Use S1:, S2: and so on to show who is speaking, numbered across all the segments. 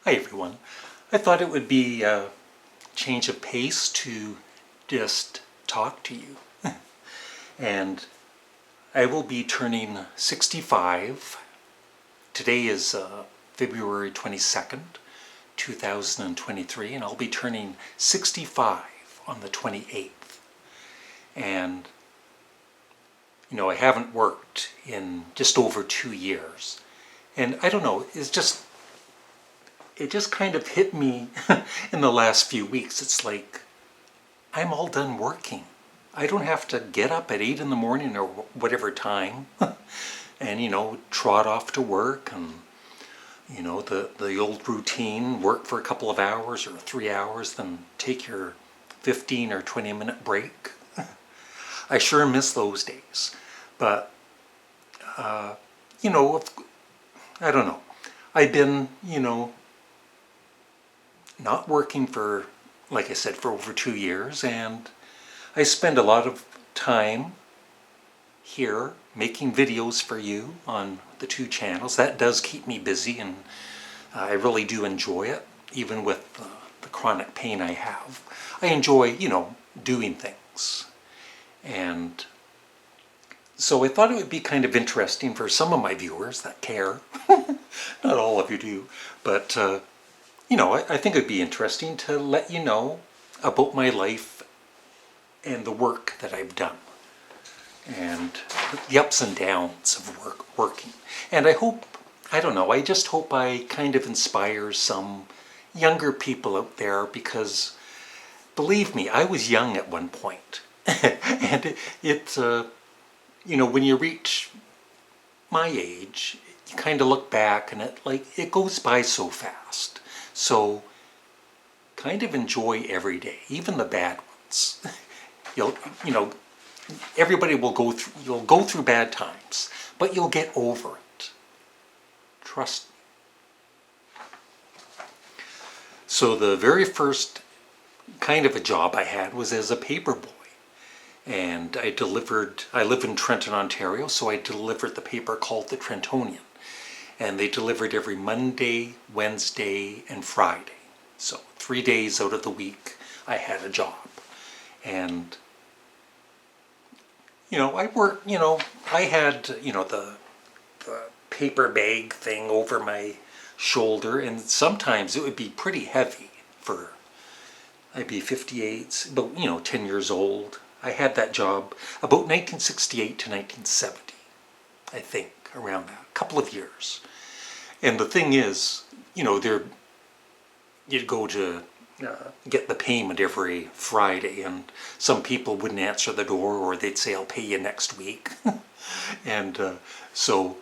S1: Hi everyone. I thought it would be a change of pace to just talk to you. And I will be turning 65. Today is February 22nd, 2023, and I'll be turning 65 on the 28th. And I haven't worked in just over 2 years. And I don't know, it just kind of hit me in the last few weeks. It's like, I'm all done working. I don't have to get up at 8 in the morning or whatever time and, trot off to work and, the old routine, work for a couple of hours or 3 hours, then take your 15 or 20-minute break. I sure miss those days. But, I don't know. I've been, not working for, like I said, for over 2 years, and I spend a lot of time here making videos for you on the 2 channels. That does keep me busy, and I really do enjoy it, even with the chronic pain I have. I enjoy, doing things. And so I thought it would be kind of interesting for some of my viewers that care. Not all of you do, but I think it'd be interesting to let you know about my life and the work that I've done and the ups and downs of working. And I just hope I kind of inspire some younger people out there, because believe me, I was young at one point. And when you reach my age, you kind of look back and it goes by so fast. So kind of enjoy every day, even the bad ones. Everybody you'll go through bad times, but you'll get over it. Trust me. So the very first kind of a job I had was as a paperboy. And I live in Trenton, Ontario, so I delivered the paper called the Trentonian. And they delivered every Monday, Wednesday, and Friday. So 3 days out of the week I had a job. And, I worked, I had, the paper bag thing over my shoulder, and sometimes it would be pretty heavy I'd be 58, but 10 years old. I had that job about 1968 to 1970, I think, around that, a couple of years. And the thing is, you'd go to get the payment every Friday, and some people wouldn't answer the door, or they'd say, I'll pay you next week. And so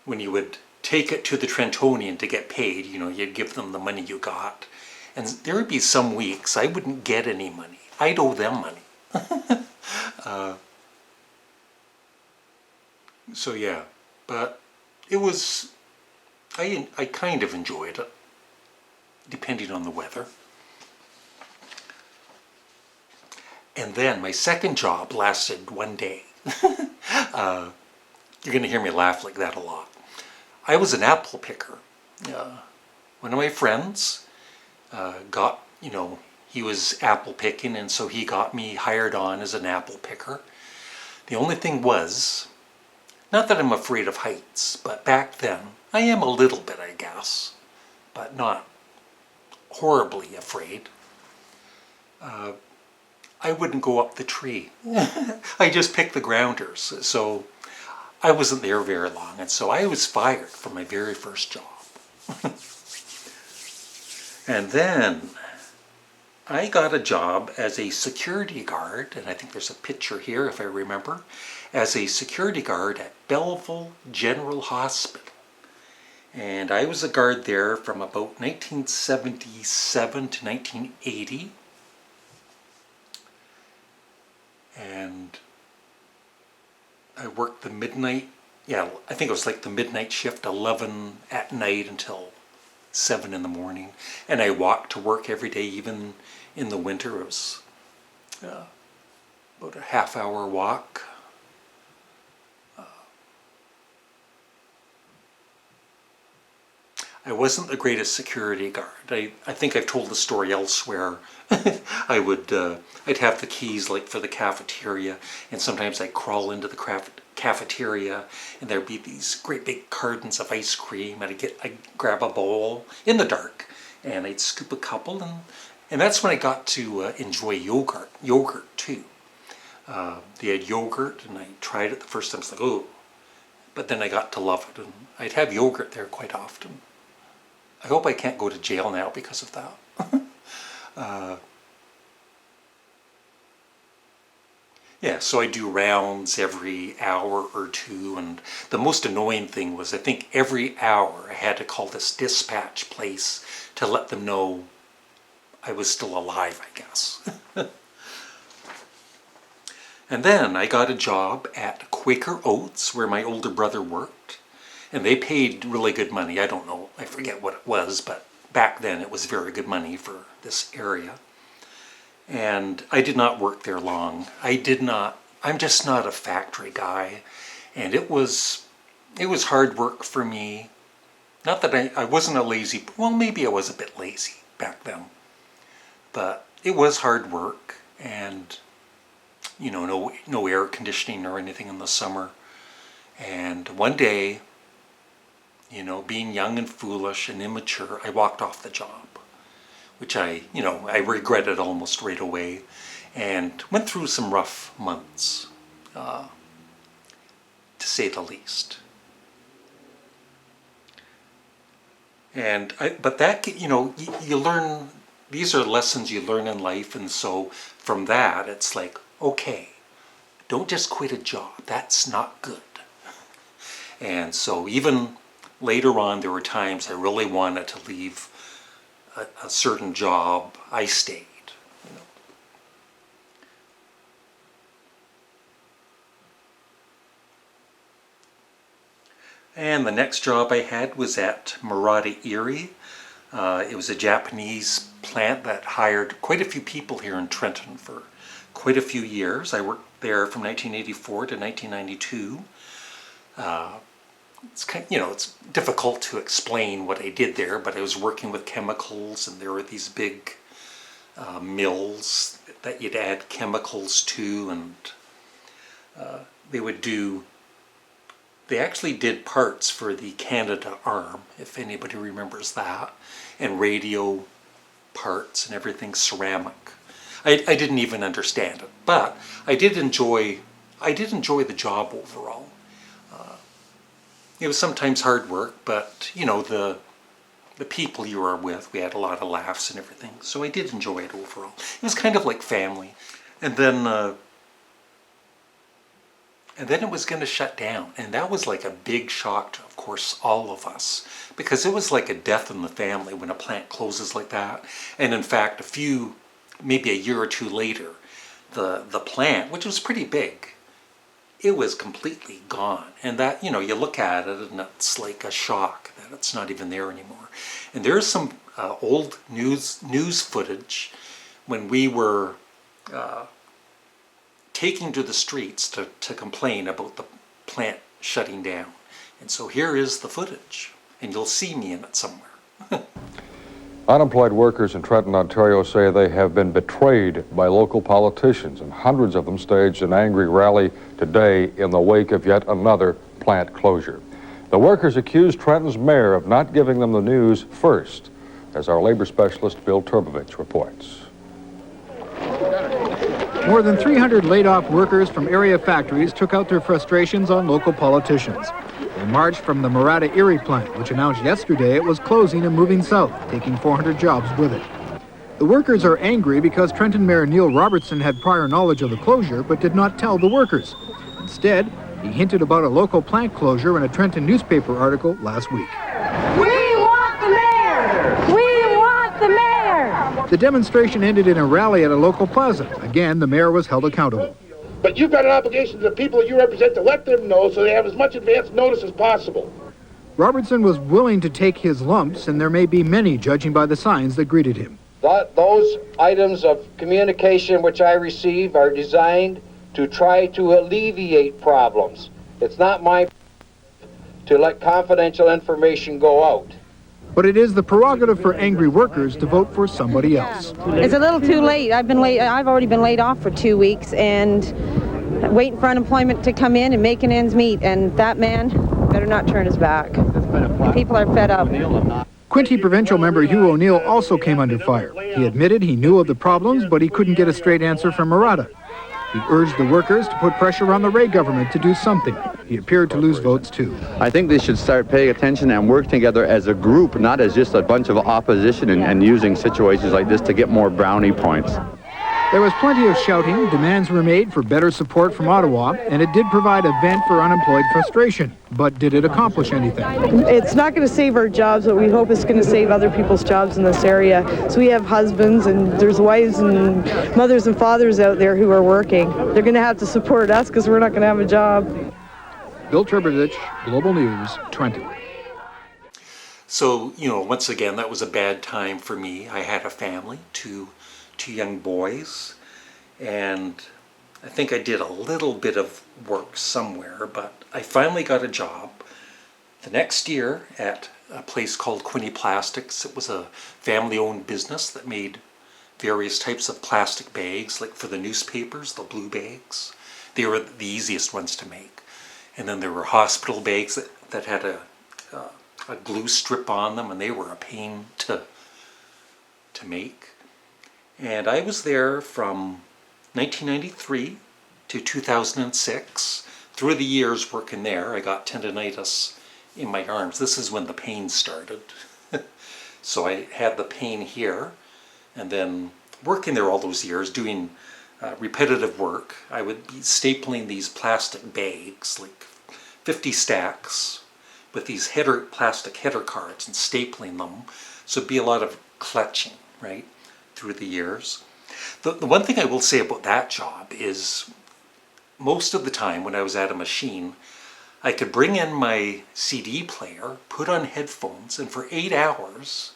S1: when you would take it to the Trentonian to get paid, you'd give them the money you got. And there would be some weeks I wouldn't get any money. I'd owe them money. So yeah, but it was, I kind of enjoyed it, depending on the weather. And then my second job lasted 1 day. You're going to hear me laugh like that a lot. I was an apple picker. One of my friends got, he was apple picking, and so he got me hired on as an apple picker. The only thing was, not that I'm afraid of heights, but back then, I am a little bit, I guess, but not horribly afraid. I wouldn't go up the tree. I just picked the grounders, so I wasn't there very long, and so I was fired from my very first job. And then I got a job as a security guard, and I think there's a picture here if I remember, as a security guard at Belleville General Hospital. And I was a guard there from about 1977 to 1980. And I worked the midnight, I think it was like the midnight shift, 11 at night until 7 in the morning. And I walked to work every day, even in the winter. It was about a half-hour walk. I wasn't the greatest security guard. I think I've told the story elsewhere. I'd have the keys like for the cafeteria, and sometimes I'd crawl into the cafeteria, and there'd be these great big cartons of ice cream, and I'd grab a bowl in the dark, and I'd scoop a couple, and that's when I got to enjoy yogurt too. They had yogurt, and I tried it the first time. It's like, oh, but then I got to love it, and I'd have yogurt there quite often. I hope I can't go to jail now because of that. Yeah, so I do rounds every hour or two, and the most annoying thing was I think every hour I had to call this dispatch place to let them know I was still alive, I guess. And then I got a job at Quaker Oats, where my older brother worked. And they paid really good money. I don't know, I forget what it was, but back then it was very good money for this area. And I did not work there long. I'm just not a factory guy. And it was hard work for me. Not that I wasn't a lazy, well, maybe I was a bit lazy back then. But it was hard work, and you know, no air conditioning or anything in the summer. And one day, you know, being young and foolish and immature, I walked off the job, which I regretted almost right away, and went through some rough months, to say the least. But that, you know, you learn, these are lessons you learn in life, and so from that, it's like, okay, don't just quit a job. That's not good. And so even later on, there were times I really wanted to leave a certain job. I stayed, you know. And the next job I had was at Murata Erie. It was a Japanese plant that hired quite a few people here in Trenton for quite a few years. I worked there from 1984 to 1992. It's kind, you know, it's difficult to explain what I did there, but I was working with chemicals, and there were these big mills that you'd add chemicals to, and they actually did parts for the Canada Arm, if anybody remembers that, and radio parts and everything, ceramic. I didn't even understand it, but I did enjoy the job overall. It was sometimes hard work, but you know, the people you were with, we had a lot of laughs and everything, so I did enjoy it overall. It was kind of like family. And then it was going to shut down, and that was like a big shock to, of course, all of us, because it was like a death in the family when a plant closes like that. And in fact, maybe a year or two later, the plant, which was pretty big, it was completely gone. And that, you know, you look at it and it's like a shock that it's not even there anymore. And there's some old news footage when we were taking to the streets to complain about the plant shutting down. And so here is the footage, and you'll see me in it somewhere.
S2: Unemployed workers in Trenton, Ontario say they have been betrayed by local politicians, and hundreds of them staged an angry rally today in the wake of yet another plant closure. The workers accused Trenton's mayor of not giving them the news first, as our labor specialist Bill Turbovich reports.
S3: More than 300 laid-off workers from area factories took out their frustrations on local politicians. They marched from the Murata Erie plant, which announced yesterday it was closing and moving south, taking 400 jobs with it. The workers are angry because Trenton Mayor Neil Robertson had prior knowledge of the closure but did not tell the workers. Instead, he hinted about a local plant closure in a Trenton newspaper article last week.
S4: We want the mayor! We want the mayor!
S3: The demonstration ended in a rally at a local plaza. Again, the mayor was held accountable.
S5: But you've got an obligation to the people you represent to let them know so they have as much advance notice as possible.
S3: Robertson was willing to take his lumps, and there may be many judging by the signs that greeted him.
S6: Those items of communication which I receive are designed to try to alleviate problems. It's not my to let confidential information go out.
S3: But it is the prerogative for angry workers to vote for somebody else.
S7: It's a little too late. I've already been laid off for 2 weeks and waiting for unemployment to come in and making ends meet. And that man better not turn his back. People are fed up.
S3: Quinte provincial member Hugh O'Neill also came under fire. He admitted he knew of the problems, but he couldn't get a straight answer from Murata. He urged the workers to put pressure on the Ray government to do something. He appeared to lose votes too.
S8: I think they should start paying attention and work together as a group, not as just a bunch of opposition and using situations like this to get more brownie points.
S3: There was plenty of shouting, demands were made for better support from Ottawa, and it did provide a vent for unemployed frustration. But did it accomplish anything?
S9: It's not going to save our jobs, but we hope it's going to save other people's jobs in this area. So we have husbands and there's wives and mothers and fathers out there who are working. They're going to have to support us because we're not going to have a job.
S3: Bill Turbidich, Global News, Trenton.
S1: So, once again, that was a bad time for me. I had a family, two young boys, and I think I did a little bit of work somewhere, but I finally got a job the next year at a place called Quinte Plastics. It was a family-owned business that made various types of plastic bags, like for the newspapers, the blue bags. They were the easiest ones to make. And then there were hospital bags that had a glue strip on them, and they were a pain to make. And I was there from 1993 to 2006. Through the years working there, I got tendonitis in my arms. This is when the pain started. So I had the pain here, and then working there all those years, doing repetitive work, I would be stapling these plastic bags, like 50 stacks, with these plastic header cards and stapling them. So it'd be a lot of clutching, right, through the years. The one thing I will say about that job is most of the time when I was at a machine, I could bring in my CD player, put on headphones, and for 8 hours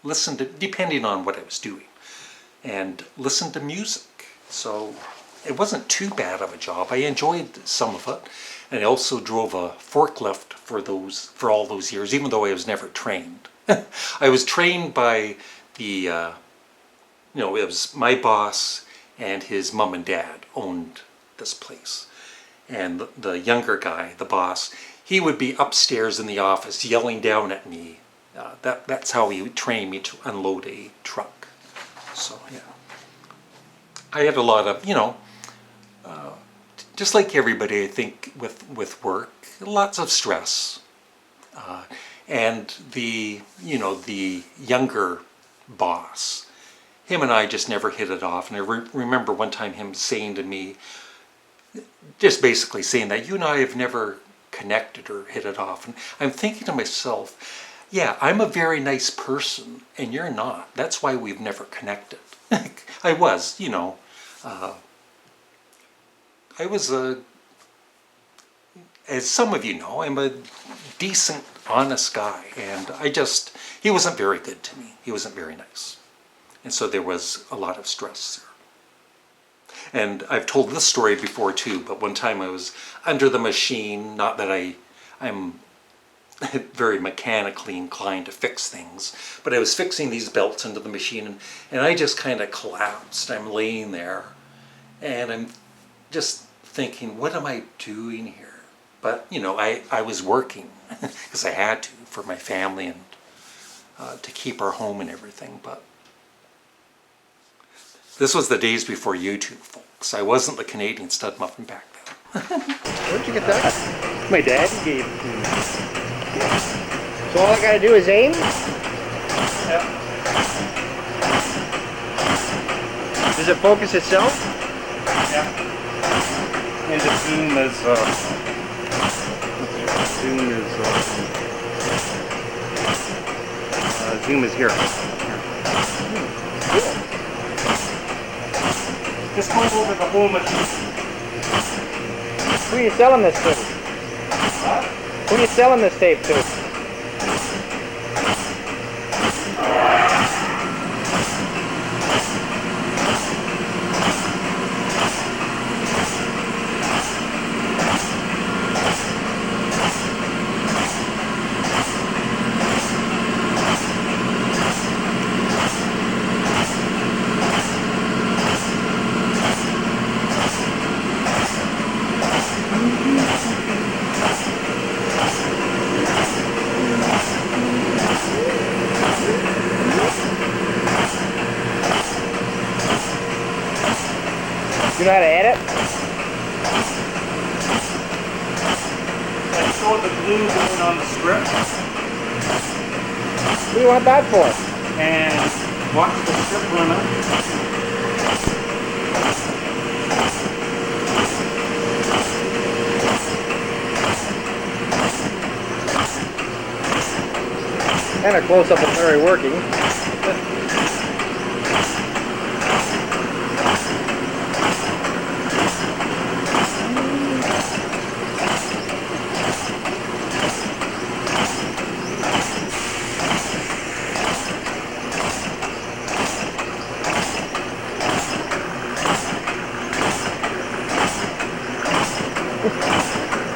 S1: listen to, depending on what I was doing, and listen to music. So it wasn't too bad of a job. I enjoyed some of it, and I also drove a forklift for all those years, even though I was never trained. I was trained by the it was my boss and his mom and dad owned this place. And the younger guy, the boss, he would be upstairs in the office yelling down at me. That's how he would train me to unload a truck. So, yeah. I had a lot of, just like everybody, I think, with work, lots of stress. And the younger boss, him and I just never hit it off. And I remember one time him saying to me, just basically saying that you and I have never connected or hit it off. And I'm thinking to myself, yeah, I'm a very nice person and you're not. That's why we've never connected. I was, I was as some of you know, I'm a decent, honest guy. And he wasn't very good to me. He wasn't very nice. And so there was a lot of stress there. And I've told this story before too, but one time I was under the machine, not that I'm very mechanically inclined to fix things, but I was fixing these belts into the machine and I just kind of collapsed. I'm laying there and I'm just thinking, what am I doing here? But I was working because I had to for my family and to keep our home and everything. But this was the days before YouTube, folks. I wasn't the Canadian Studmuffin back then.
S10: Where'd you get that? My dad gave it to me. So all I gotta do is aim?
S1: Yeah.
S10: Does it focus itself?
S1: Yeah. And the zoom is here.
S10: Cool.
S1: Just go over the whole machine.
S10: Who are you selling this to?
S1: What?
S10: Who are you selling this tape to? You know how to edit?
S1: I showed the glue going on the strip.
S10: What do you want that for?
S1: And watch the strip run up.
S10: Kind of close up of Larry working.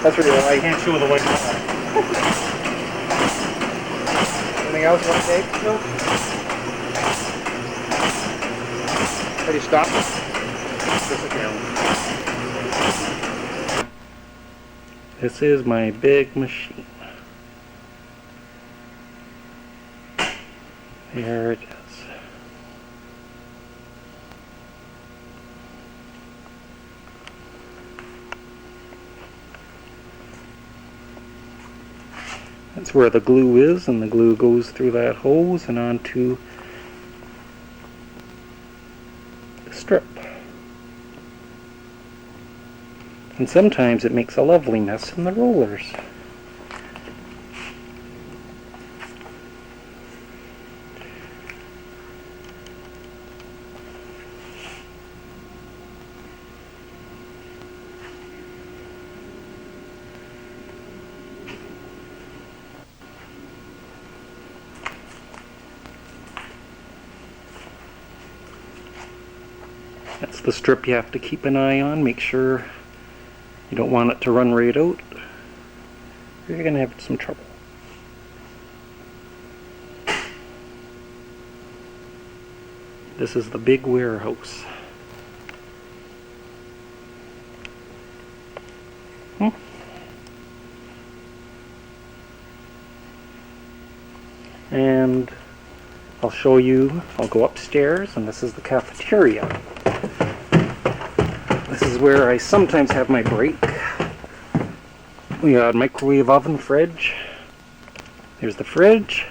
S10: That's what you like.
S1: I can't show the white line.
S10: Anything else you want to take? No. How do you stop it?
S1: Sit down. This is my big machine. There it is. That's where the glue is, and the glue goes through that hose and onto the strip. And sometimes it makes a lovely mess in the rollers. That's the strip you have to keep an eye on. Make sure you don't want it to run right out. You're going to have some trouble. This is the big warehouse. And I'll show you, I'll go upstairs, and this is the cafeteria. This is where I sometimes have my break. We got a microwave oven, fridge. There's the fridge.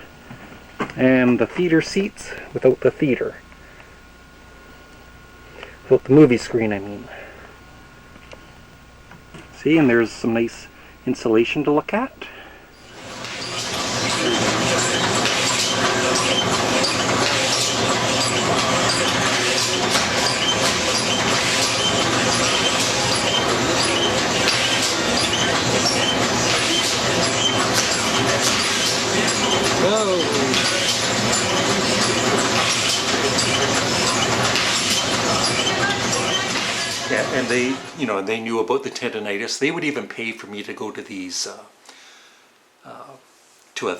S1: And the theater seats without the theater. Without the movie screen, I mean. See, and there's some nice insulation to look at. Yeah, and they, they knew about the tendonitis. They would even pay for me to go to these, to a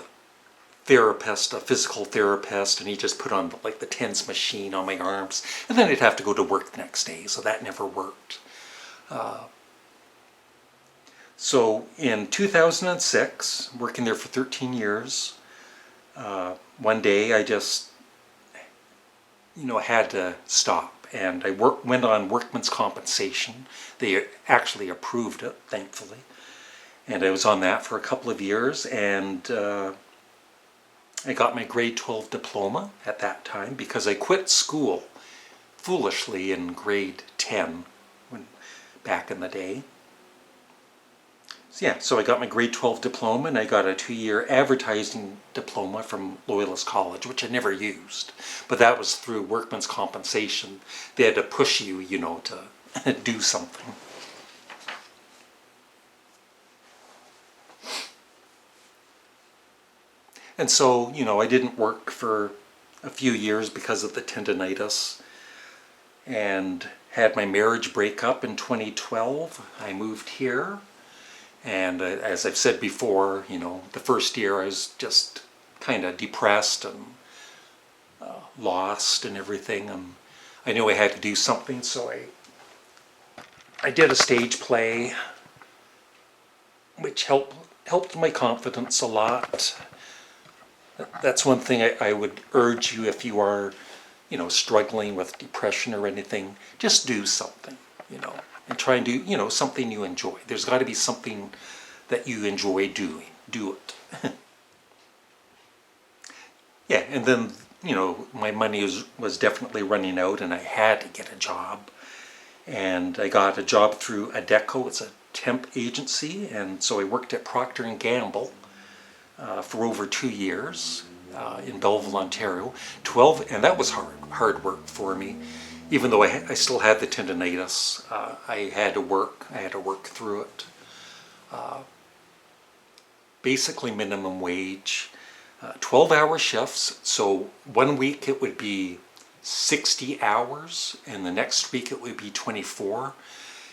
S1: therapist, a physical therapist, and he just put on like the TENS machine on my arms, and then I'd have to go to work the next day, so that never worked. So in 2006, working there for 13 years, one day I just, had to stop. And I went on workman's compensation. They actually approved it, thankfully. And I was on that for a couple of years, and I got my grade 12 diploma at that time because I quit school foolishly in grade 10 back in the day. So yeah, so I got my grade 12 diploma, and I got a 2-year advertising diploma from Loyalist College, which I never used. But that was through workman's compensation. They had to push you, to do something. And so, I didn't work for a few years because of the tendonitis, and had my marriage break up in 2012. I moved here. And as I've said before, the first year I was just kind of depressed and lost and everything. And I knew I had to do something, so I did a stage play, which helped my confidence a lot. That's one thing I would urge you if you are, struggling with depression or anything. Just do something. you know, and try and do, you know, something you enjoy. There's got to be something that you enjoy doing. Do it. Yeah, and then, you know, my money was definitely running out, and I had to get a job. And I got a job through Cogeco. It's a temp agency, and so I worked at Procter & Gamble for over 2 years in Belleville, Ontario. And that was hard work for me. Even though I still had the tendinitis, I had to work through it. Basically minimum wage, 12-hour shifts. So 1 week it would be 60 hours, and the next week it would be 24.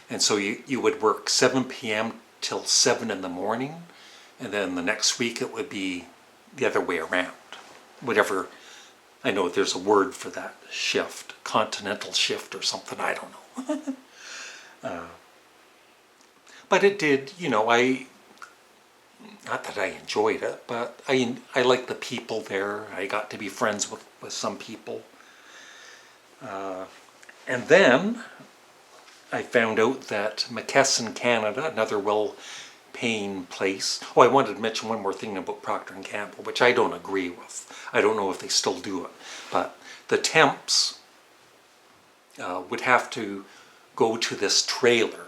S1: And so you would work 7 p.m. till 7 in the morning, and then the next week it would be the other way around. Whatever, I know there's a word for that shift, continental shift or something, I don't know. But it did, you know, not that I enjoyed it, but I liked the people there. I got to be friends with some people. And then I found out that Mckesson, Canada, another well-paying place. Oh, I wanted to mention one more thing about Procter & Gamble, which I don't agree with. I don't know if they still do it. But the temps would have to go to this trailer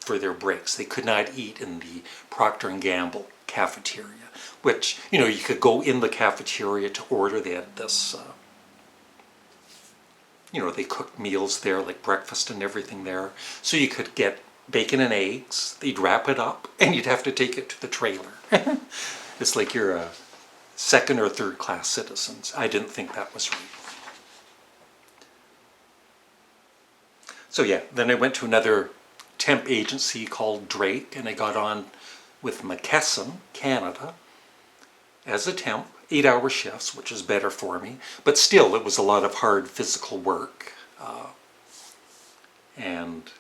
S1: for their breaks. They could not eat in the Procter & Gamble cafeteria, which, you know, you could go in the cafeteria to order. They had this, you know, they cooked meals there, like breakfast and everything there. So you could get bacon and eggs, they'd wrap it up, and you'd have to take it to the trailer. It's like you're a second or third class citizens. I didn't think that was right. So yeah, then I went to another temp agency called Drake, and I got on with Mckesson, Canada, as a temp, 8-hour shifts, which is better for me, but still it was a lot of hard physical work. And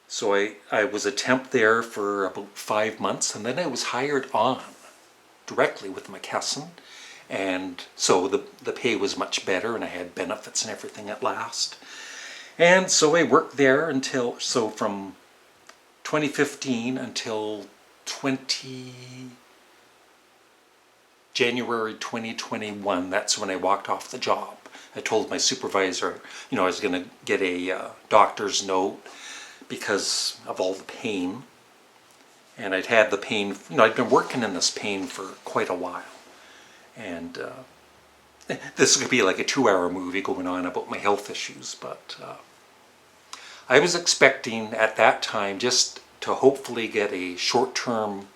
S1: so I was a temp there for about 5 months, and then I was hired on directly with Mckesson, and so the pay was much better, and I had benefits and everything at last. And so I worked there from 2015 until January 2021. That's when I walked off the job. I told my supervisor, you know, I was going to get a doctor's note because of all the pain. And I'd had the pain, you know, I'd been working in this pain for quite a while. And this could be like a 2-hour movie going on about my health issues, but I was expecting at that time just to hopefully get a short-term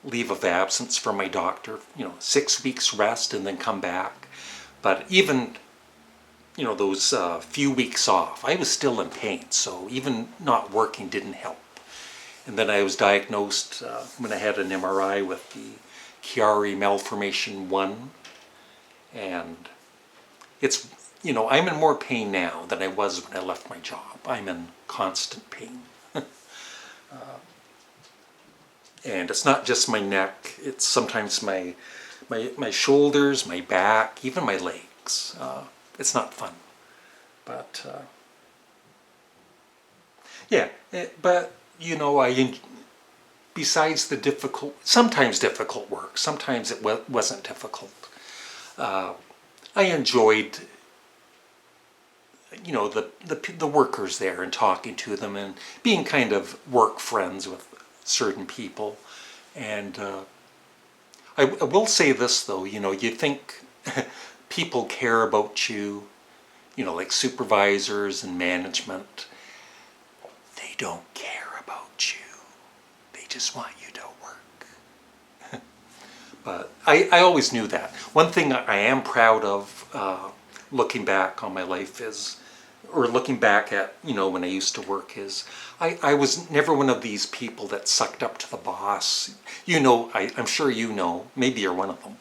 S1: leave of absence from my doctor, you know, 6 weeks rest and then come back. But even, you know, those few weeks off, I was still in pain, so even not working didn't help. And then I was diagnosed when I had an MRI with the Chiari malformation 1, and it's, you know, I'm in more pain now than I was when I left my job. I'm in constant pain. And it's not just my neck, it's sometimes my shoulders, my back, even my legs. It's not fun. But, yeah, but, you know, besides the sometimes difficult work, sometimes it wasn't difficult, I enjoyed, you know, the workers there and talking to them and being kind of work friends with certain people. And I will say this though, you know, you think people care about you, you know, like supervisors and management. They don't care about you. They just want you to work. But I always knew that. One thing I am proud of looking back on my life is, or looking back at, you know, when I used to work is, I was never one of these people that sucked up to the boss. You know, I'm sure you know, maybe you're one of them.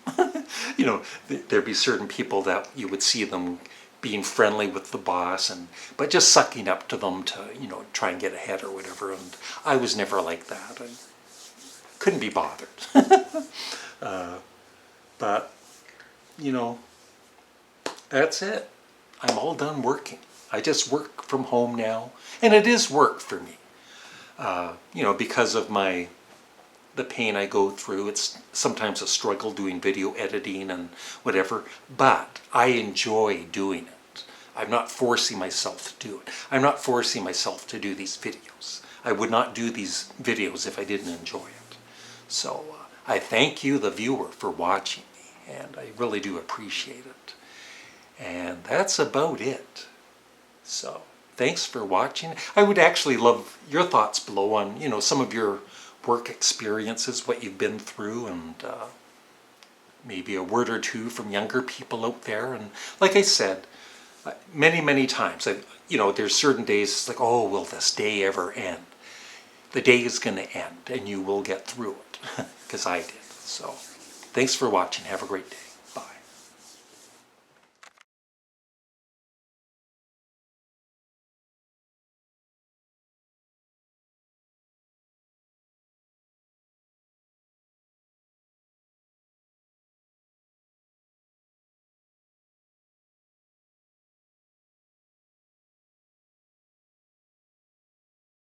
S1: You know, there'd be certain people that you would see them being friendly with the boss, but just sucking up to them to, you know, try and get ahead or whatever. And I was never like that. I couldn't be bothered. But, you know, that's it. I'm all done working. I just work from home now, and it is work for me. You know, because of the pain I go through, it's sometimes a struggle doing video editing and whatever, but I enjoy doing it. I'm not forcing myself to do it. I'm not forcing myself to do these videos. I would not do these videos if I didn't enjoy it. So I thank you, the viewer, for watching me, and I really do appreciate it. And that's about it. So thanks for watching. I would actually love your thoughts below on, you know, some of your work experiences, what you've been through, and maybe a word or two from younger people out there. And like I said, many times, you know, there's certain days it's like, oh, will this day ever end? The day is going to end, and you will get through it, because I did. So thanks for watching. Have a great day.